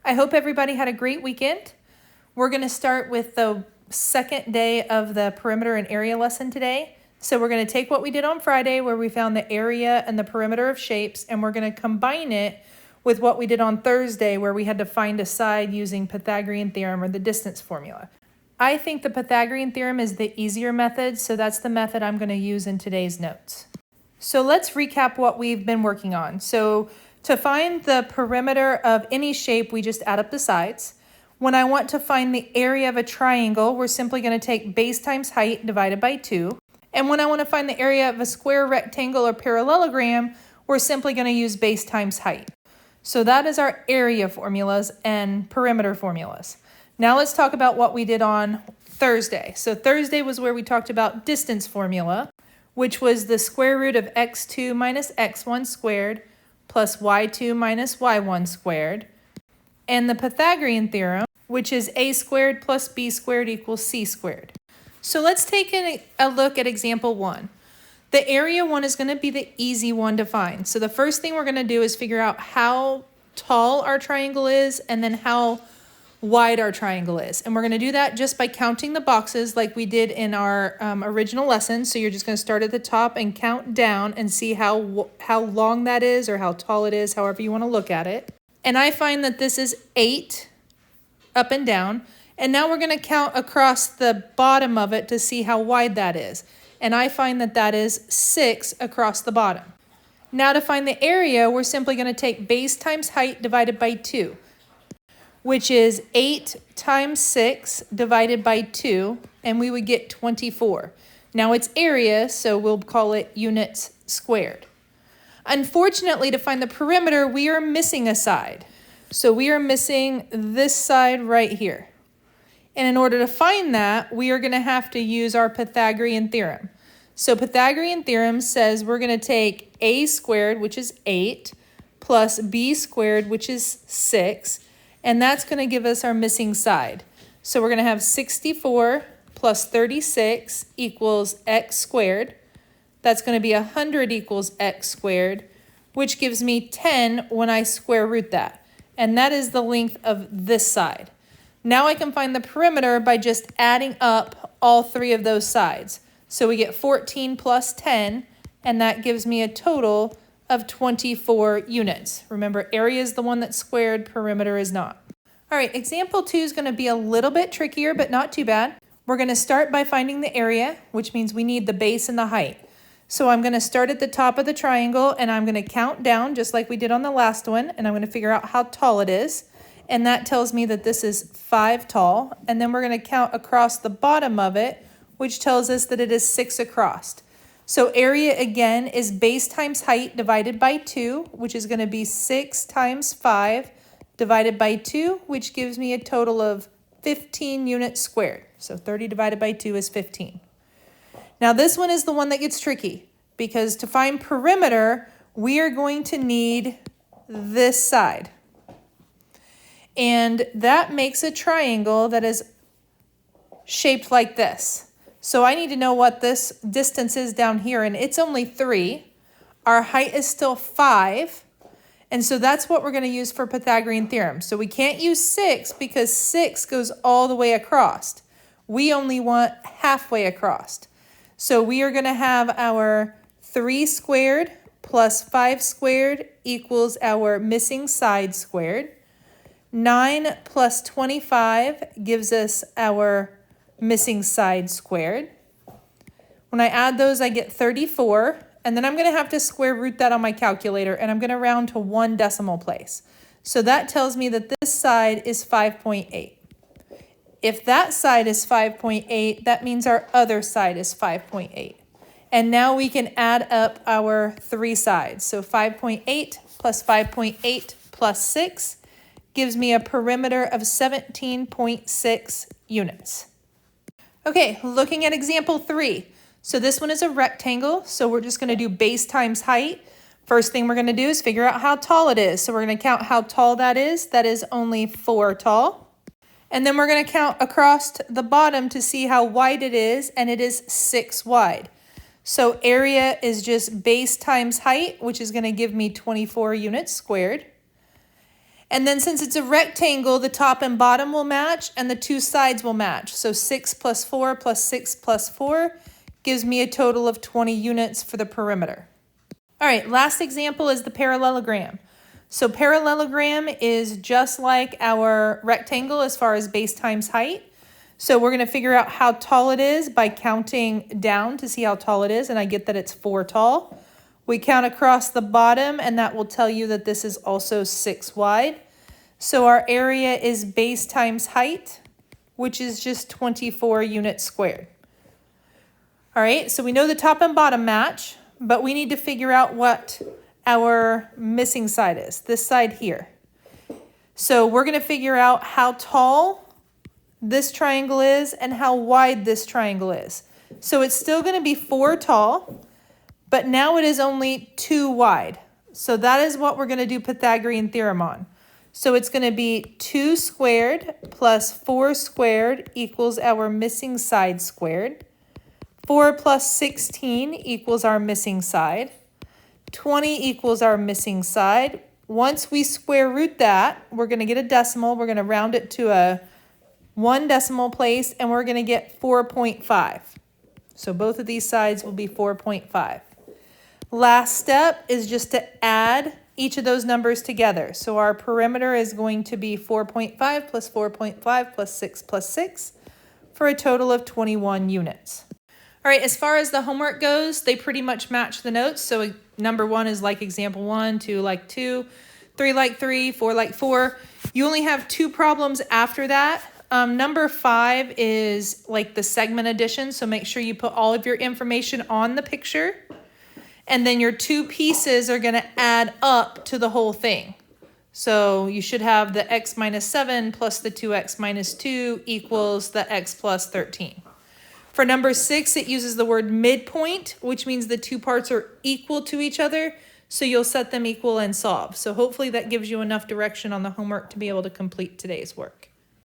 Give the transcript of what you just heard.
I hope everybody had a great weekend. We're going to start with the second day of the perimeter and area lesson today. So we're going to take what we did on Friday where we found the area and the perimeter of shapes, and we're going to combine it with what we did on Thursday where we had to find a side using Pythagorean theorem or the distance formula. I think the Pythagorean theorem is the easier method, so that's the method I'm going to use in today's notes. So let's recap what we've been working on. So to find the perimeter of any shape, we just add up the sides. When I want to find the area of a triangle, we're simply going to take base times height divided by 2. And when I want to find the area of a square, rectangle, or parallelogram, we're simply going to use base times height. So that is our area formulas and perimeter formulas. Now let's talk about what we did on Thursday. So Thursday was where we talked about distance formula, which was the square root of x2 minus x1 squared plus y2 minus y1 squared, and the Pythagorean theorem, which is a squared plus b squared equals c squared. So let's take a look at example 1. The area one is going to be the easy one to find. So the first thing we're going to do is figure out how tall our triangle is and then how wide our triangle is. And we're going to do that just by counting the boxes like we did in our original lesson. So you're just going to start at the top and count down and see how long that is or how tall it is, however you want to look at it. And I find that this is 8 up and down. And now we're going to count across the bottom of it to see how wide that is. And I find that that is 6 across the bottom. Now to find the area, we're simply going to take base times height divided by 2. Which is 8 times 6 divided by 2, and we would get 24. Now it's area, so we'll call it units squared. Unfortunately, to find the perimeter, we are missing a side. So we are missing this side right here. And in order to find that, we are going to have to use our Pythagorean theorem. So Pythagorean theorem says we're going to take a squared, which is 8, plus b squared, which is 6, and that's going to give us our missing side. So we're going to have 64 plus 36 equals x squared. That's going to be 100 equals x squared, which gives me 10 when I square root that. And that is the length of this side. Now I can find the perimeter by just adding up all 3 of those sides. So we get 14 plus 10, and that gives me a total of 24 units. Remember, area is the one that's squared, perimeter is not. All right, example 2 is going to be a little bit trickier, but not too bad. We're going to start by finding the area, which means we need the base and the height. So I'm going to start at the top of the triangle, and I'm going to count down just like we did on the last one, and I'm going to figure out how tall it is. And that tells me that this is 5 tall. And then we're going to count across the bottom of it, which tells us that it is 6 across. So area, again, is base times height divided by 2, which is going to be 6 times 5 divided by 2, which gives me a total of 15 units squared. So 30 divided by 2 is 15. Now this one is the one that gets tricky, because to find perimeter, we are going to need this side. And that makes a triangle that is shaped like this. So I need to know what this distance is down here, and it's only 3. Our height is still 5, and so that's what we're going to use for Pythagorean theorem. So we can't use 6 because 6 goes all the way across. We only want halfway across. So we are going to have our 3 squared plus 5 squared equals our missing side squared. 9 plus 25 gives us our missing side squared. When I add those, I get 34, and then I'm going to have to square root that on my calculator, and I'm going to round to 1 decimal place. So that tells me that this side is 5.8. If that side is 5.8, that means our other side is 5.8. And now we can add up our 3 sides. So 5.8 plus 5.8 plus 6 gives me a perimeter of 17.6 units. Okay, looking at example 3. So this one is a rectangle, so we're just going to do base times height. First thing we're going to do is figure out how tall it is. So we're going to count how tall that is. That is only 4 tall. And then we're going to count across the bottom to see how wide it is, and it is 6 wide. So area is just base times height, which is going to give me 24 units squared. And then since it's a rectangle, the top and bottom will match and the two sides will match. So 6 plus 4 plus 6 plus 4 gives me a total of 20 units for the perimeter. All right, last example is the parallelogram. So parallelogram is just like our rectangle as far as base times height. So we're going to figure out how tall it is by counting down to see how tall it is, and I get that it's 4 tall. We count across the bottom, and that will tell you that this is also 6 wide. So our area is base times height, which is just 24 units squared. All right, so we know the top and bottom match, but we need to figure out what our missing side is, this side here. So we're going to figure out how tall this triangle is and how wide this triangle is. So it's still going to be 4 tall, but now it is only 2 wide. So that is what we're going to do Pythagorean theorem on. So it's going to be 2 squared plus 4 squared equals our missing side squared. 4 plus 16 equals our missing side. 20 equals our missing side. Once we square root that, we're going to get a decimal. We're going to round it to a 1 decimal place, and we're going to get 4.5. So both of these sides will be 4.5. Last step is just to add each of those numbers together. So our perimeter is going to be 4.5 plus 4.5 plus 6 plus 6 for a total of 21 units. All right, as far as the homework goes, they pretty much match the notes. So number 1 is like example 1, 2 like 2, 3 like 3, 4 like 4. You only have 2 problems after that. Number 5 is like the segment addition. So make sure you put all of your information on the picture. And then your 2 pieces are going to add up to the whole thing. So you should have the x minus 7 plus the 2x minus 2 equals the x plus 13. For number 6, it uses the word midpoint, which means the 2 parts are equal to each other. So you'll set them equal and solve. So hopefully that gives you enough direction on the homework to be able to complete today's work.